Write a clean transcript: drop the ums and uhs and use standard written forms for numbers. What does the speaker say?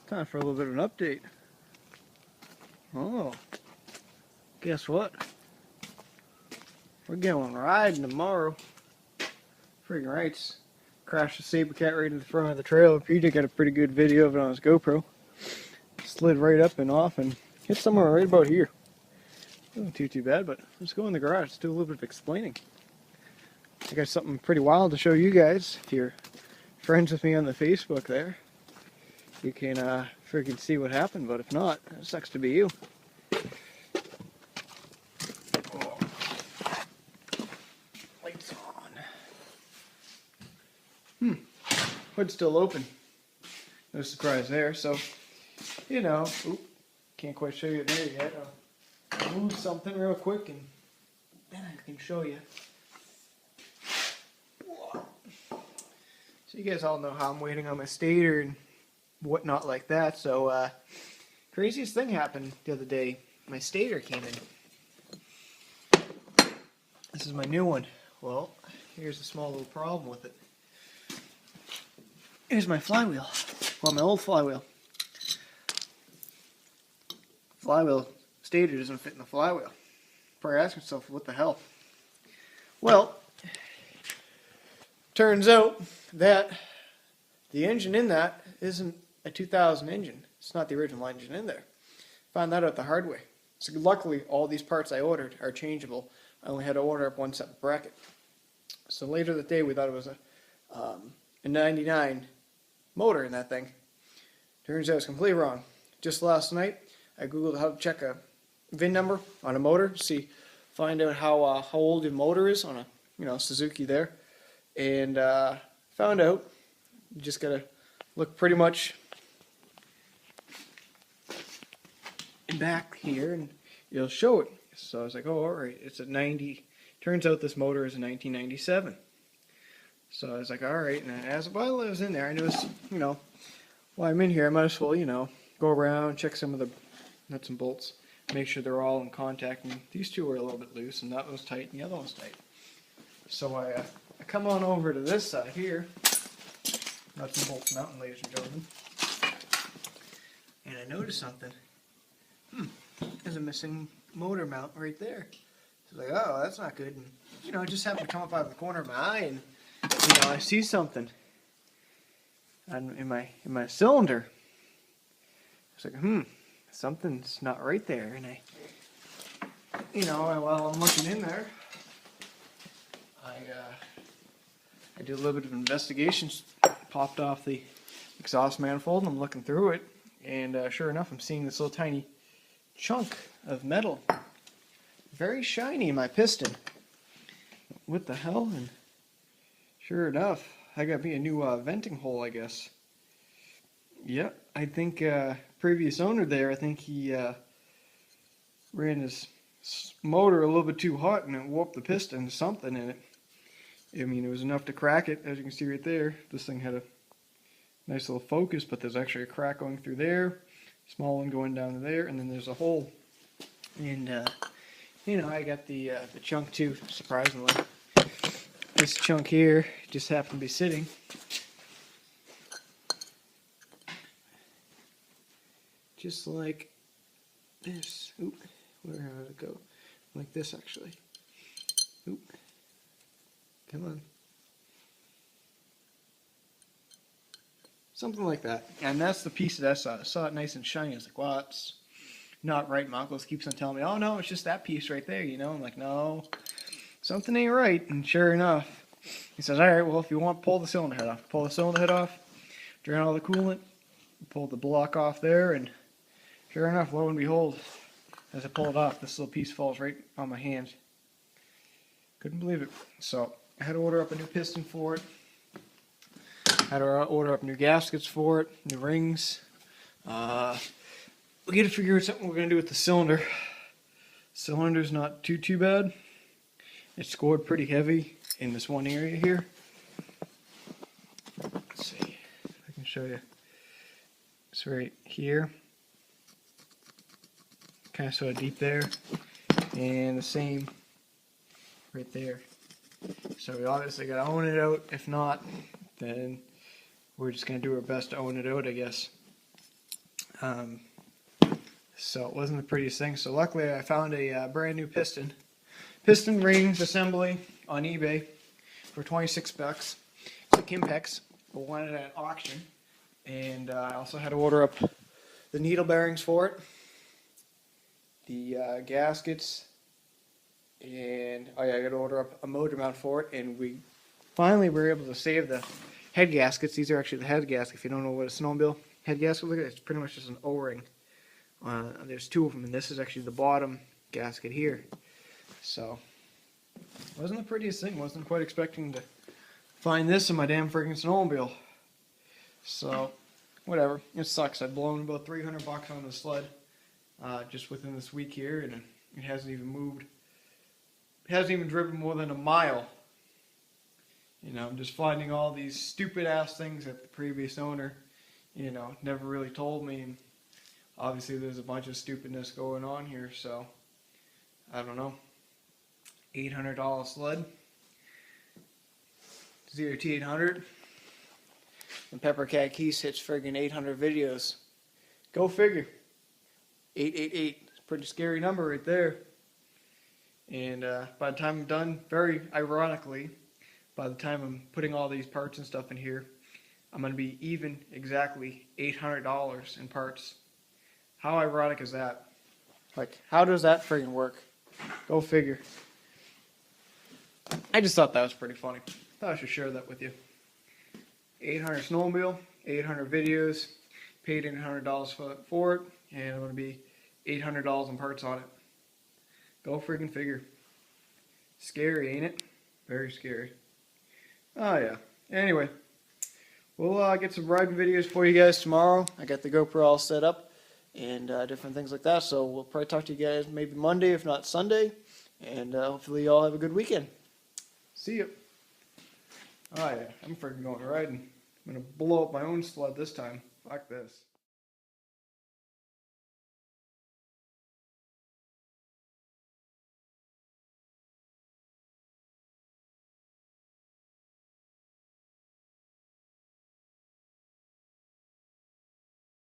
Time for a little bit of an update. Oh, guess what? We're going riding tomorrow. Freaking rights. Crashed the Saber Cat right in the front of the trailer. PJ got a pretty good video of it on his GoPro. Slid right up and off and hit somewhere right about here. Wasn't too bad, but let's go in the garage. Let's do a little bit of explaining. I got something pretty wild to show you guys. If you're friends with me on the Facebook there, you can freaking see what happened, but if not, it sucks to be you. Oh. Lights on. Hood's still open. No surprise there, so, you know, can't quite show you it there yet. I'll move something real quick and then I can show you. So you guys all know how I'm waiting on my stator and whatnot like that. So craziest thing happened the other day. My stator came in. This is my new one. Well, here's a small little problem with it. Here's my flywheel. Well, my old flywheel. Stator doesn't fit in the flywheel. Probably ask yourself, what the hell? Well, turns out that the engine in that isn't a 2000 engine. It's not the original engine in there. Found that out the hard way. So luckily, all these parts I ordered are changeable. I only had to order up one separate bracket. So later that day, we thought it was a 99 motor in that thing. Turns out it's completely wrong. Just last night, I googled how to check a VIN number on a motor, find out how old the motor is on a Suzuki there, and found out you just gotta look pretty much back here and it'll show it. So I was like, oh, alright, it's a 90. Turns out this motor is a 1997. So I was like, alright, and as while I was in there, I noticed, while I'm in here, I might as well, go around, check some of the nuts and bolts, make sure they're all in contact, and these two were a little bit loose, and that one was tight, and the other one was tight. So I come on over to this side here, nuts and bolts mountain, ladies and gentlemen, and I noticed something. There's a missing motor mount right there. So I was like, oh, that's not good, and it just happened to come up out of the corner of my eye, and I see something in my cylinder. I was like, something's not right there, and while I'm looking in there, I did a little bit of investigation, popped off the exhaust manifold, and I'm looking through it, and sure enough, I'm seeing this little tiny chunk of metal, very shiny in my piston. What the hell? And sure enough, I got me a new venting hole, I guess. Yep, I think previous owner there, I think he ran his motor a little bit too hot and it warped the piston, something in it. I mean, it was enough to crack it, as you can see right there. This thing had a nice little focus, but there's actually a crack going through there, small one going down to there, and then there's a hole. And, I got the chunk too, surprisingly. This chunk here just happened to be sitting. Just like this. Oop, where did it go? Like this, actually. Oop. Come on. Something like that. And that's the piece that I saw. I saw it nice and shiny. I was like, well, that's not right. My uncle keeps on telling me, oh, no, it's just that piece right there, I'm like, no, something ain't right. And sure enough, he says, all right, well, if you want, pull the cylinder head off. Pull the cylinder head off, drain all the coolant, pull the block off there, and sure enough, lo and behold, as I pull it off, this little piece falls right on my hand. Couldn't believe it. So I had to order up a new piston for it. Had to order up new gaskets for it, new rings. We got to figure out something we're going to do with the cylinder. Cylinder's not too bad. It scored pretty heavy in this one area here. Let's see if I can show you. It's right here. Kind of sort of deep there. And the same right there. So we obviously got to own it out. If not, then we're just going to do our best to own it out, I guess. So it wasn't the prettiest thing. So luckily I found a brand new piston rings assembly on eBay for 26 bucks. It's a Kimpex, but won it at auction. And I also had to order up the needle bearings for it, the gaskets, and oh yeah, I got to order up a motor mount for it. And we finally were able to save the head gaskets. These are actually the head gaskets. If you don't know what a snowmobile head gasket looks like, it's pretty much just an O-ring. There's two of them, and this is actually the bottom gasket here. So, wasn't the prettiest thing. Wasn't quite expecting to find this in my damn freaking snowmobile. So, whatever. It sucks. I've blown about 300 bucks on the sled just within this week here, and it hasn't even moved. It hasn't even driven more than a mile. You know, I'm just finding all these stupid ass things that the previous owner, you know, never really told me. And obviously, there's a bunch of stupidness going on here, so I don't know. $800 sled, ZRT 800, and Peppercat Keys hits friggin' 800 videos. Go figure. 888. It's a pretty scary number right there. And by the time I'm done, very ironically, by the time I'm putting all these parts and stuff in here, I'm going to be even exactly $800 in parts. How ironic is that? Like, how does that friggin' work? Go figure. I just thought that was pretty funny. Thought I should share that with you. 800 snowmobile, 800 videos, paid $800 for it, and I'm going to be $800 in parts on it. Go friggin' figure. Scary, ain't it? Very scary. Oh yeah. Anyway, we'll get some riding videos for you guys tomorrow. I got the GoPro all set up and different things like that. So we'll probably talk to you guys maybe Monday, if not Sunday. And hopefully you all have a good weekend. See you. Oh yeah, I'm freaking going riding. I'm going to blow up my own sled this time. Fuck this.